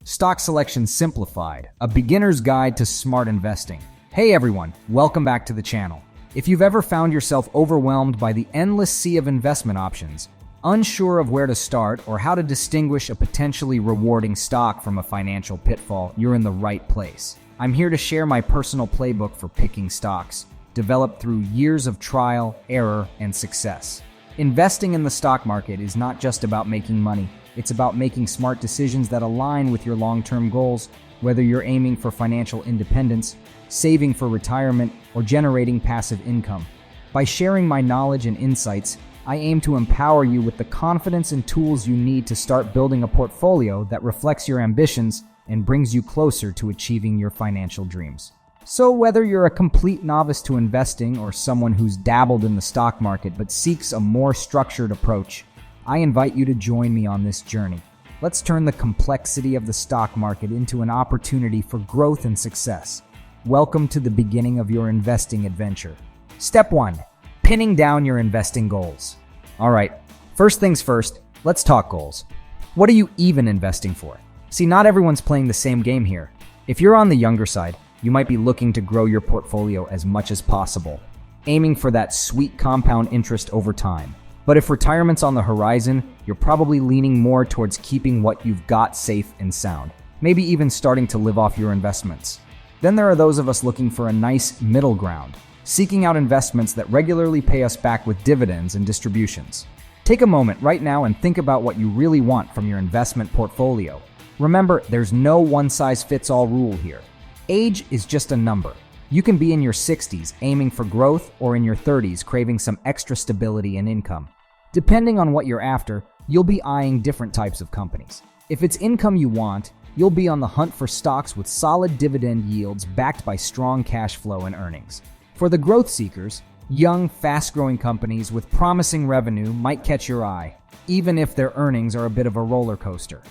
Stock Selection Simplified, a beginner's guide to smart investing. Hey everyone, welcome back to the channel. If you've ever found yourself overwhelmed by the endless sea of investment options, unsure of where to start or how to distinguish a potentially rewarding stock from a financial pitfall, you're in the right place. I'm here to share my personal playbook for picking stocks, developed through years of trial, error, and success. Investing in the stock market is not just about making money. It's about making smart decisions that align with your long-term goals, whether you're aiming for financial independence, saving for retirement, or generating passive income. By sharing my knowledge and insights, I aim to empower you with the confidence and tools you need to start building a portfolio that reflects your ambitions and brings you closer to achieving your financial dreams. So whether you're a complete novice to investing or someone who's dabbled in the stock market but seeks a more structured approach, I invite you to join me on this journey. Let's turn the complexity of the stock market into an opportunity for growth and success. Welcome to the beginning of your investing adventure. Step 1. Pinning down your investing goals. All right, first things first, let's talk goals. What are you even investing for? See, not everyone's playing the same game here. If you're on the younger side, you might be looking to grow your portfolio as much as possible, aiming for that sweet compound interest over time. But if retirement's on the horizon, you're probably leaning more towards keeping what you've got safe and sound, maybe even starting to live off your investments. Then there are those of us looking for a nice middle ground, seeking out investments that regularly pay us back with dividends and distributions. Take a moment right now and think about what you really want from your investment portfolio. Remember, there's no one-size-fits-all rule here. Age is just a number. You can be in your 60s aiming for growth or in your 30s craving some extra stability and income. Depending on what you're after, you'll be eyeing different types of companies. If it's income you want, you'll be on the hunt for stocks with solid dividend yields backed by strong cash flow and earnings. For the growth seekers, young, fast-growing companies with promising revenue might catch your eye, even if their earnings are a bit of a roller coaster.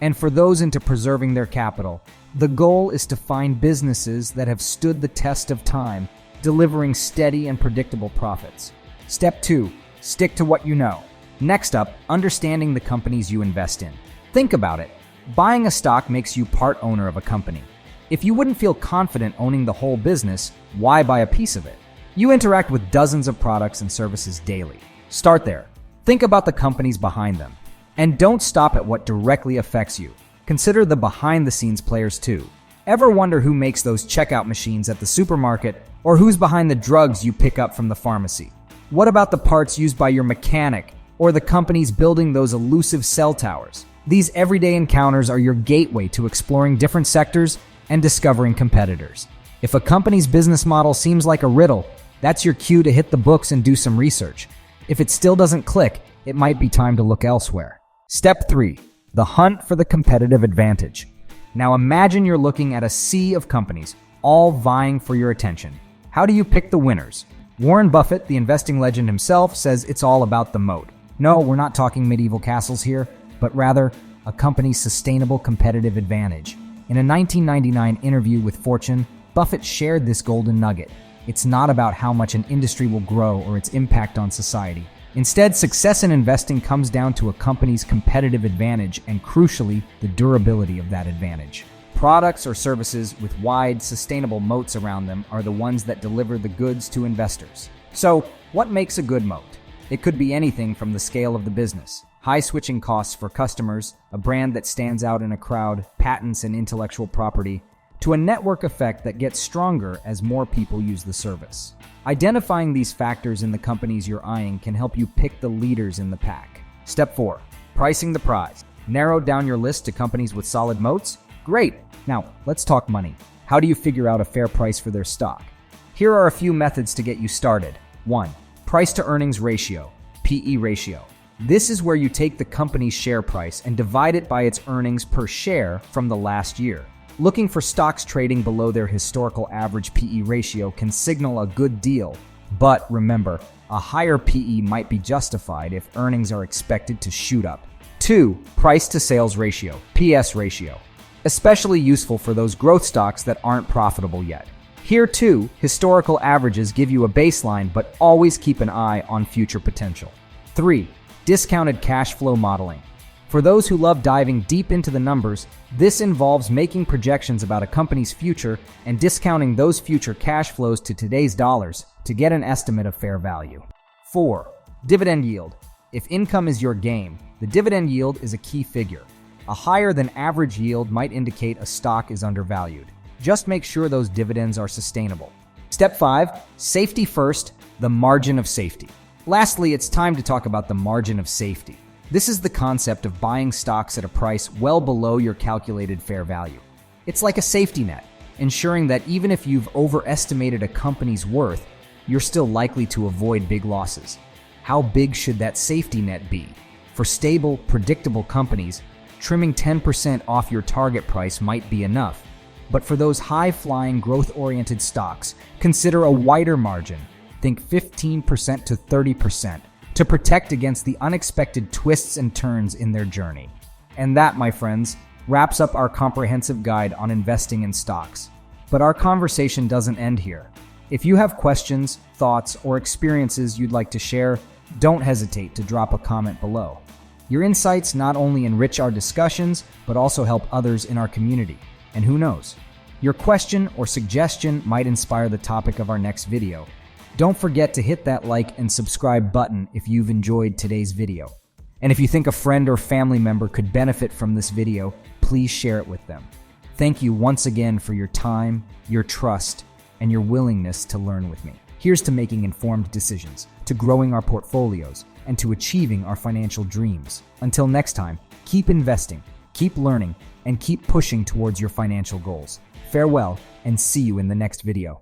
And for those into preserving their capital, the goal is to find businesses that have stood the test of time, delivering steady and predictable profits. Step 2. Stick to what you know. Next up, understanding the companies you invest in. Think about it. Buying a stock makes you part owner of a company. If you wouldn't feel confident owning the whole business, why buy a piece of it? You interact with dozens of products and services daily. Start there. Think about the companies behind them. And don't stop at what directly affects you. Consider the behind-the-scenes players too. Ever wonder who makes those checkout machines at the supermarket or who's behind the drugs you pick up from the pharmacy? What about the parts used by your mechanic or the companies building those elusive cell towers? These everyday encounters are your gateway to exploring different sectors and discovering competitors. If a company's business model seems like a riddle, that's your cue to hit the books and do some research. If it still doesn't click, it might be time to look elsewhere. Step 3. The hunt for the competitive advantage. Now imagine you're looking at a sea of companies, all vying for your attention. How do you pick the winners? Warren Buffett, the investing legend himself, says it's all about the moat. No, we're not talking medieval castles here, but rather a company's sustainable competitive advantage. In a 1999 interview with Fortune, Buffett shared this golden nugget. It's not about how much an industry will grow or its impact on society. Instead, success in investing comes down to a company's competitive advantage and, crucially, the durability of that advantage. Products or services with wide, sustainable moats around them are the ones that deliver the goods to investors. So, what makes a good moat? It could be anything from the scale of the business, high switching costs for customers, a brand that stands out in a crowd, patents and intellectual property, to a network effect that gets stronger as more people use the service. Identifying these factors in the companies you're eyeing can help you pick the leaders in the pack. Step 4. Pricing the prize. Narrowed down your list to companies with solid moats? Great! Now, let's talk money. How do you figure out a fair price for their stock? Here are a few methods to get you started. 1. Price to earnings ratio, PE ratio. This is where you take the company's share price and divide it by its earnings per share from the last year. Looking for stocks trading below their historical average PE ratio can signal a good deal, but remember, a higher PE might be justified if earnings are expected to shoot up. 2. Price to sales ratio, PS ratio. Especially useful for those growth stocks that aren't profitable yet. Here too, historical averages give you a baseline, but always keep an eye on future potential. 3. Discounted cash flow modeling. For those who love diving deep into the numbers, this involves making projections about a company's future and discounting those future cash flows to today's dollars to get an estimate of fair value. 4. Dividend yield. If income is your game, the dividend yield is a key figure. A higher than average yield might indicate a stock is undervalued. Just make sure those dividends are sustainable. Step 5. Safety first, the margin of safety. Lastly, it's time to talk about the margin of safety. This is the concept of buying stocks at a price well below your calculated fair value. It's like a safety net, ensuring that even if you've overestimated a company's worth, you're still likely to avoid big losses. How big should that safety net be? For stable, predictable companies, trimming 10% off your target price might be enough. But for those high-flying, growth-oriented stocks, consider a wider margin. Think 15% to 30%. To protect against the unexpected twists and turns in their journey. And that, my friends, wraps up our comprehensive guide on investing in stocks. But our conversation doesn't end here. If you have questions, thoughts, or experiences you'd like to share, don't hesitate to drop a comment below. Your insights not only enrich our discussions, but also help others in our community. And who knows, your question or suggestion might inspire the topic of our next video. Don't forget to hit that like and subscribe button if you've enjoyed today's video. And if you think a friend or family member could benefit from this video, please share it with them. Thank you once again for your time, your trust, and your willingness to learn with me. Here's to making informed decisions, to growing our portfolios, and to achieving our financial dreams. Until next time, keep investing, keep learning, and keep pushing towards your financial goals. Farewell, and see you in the next video.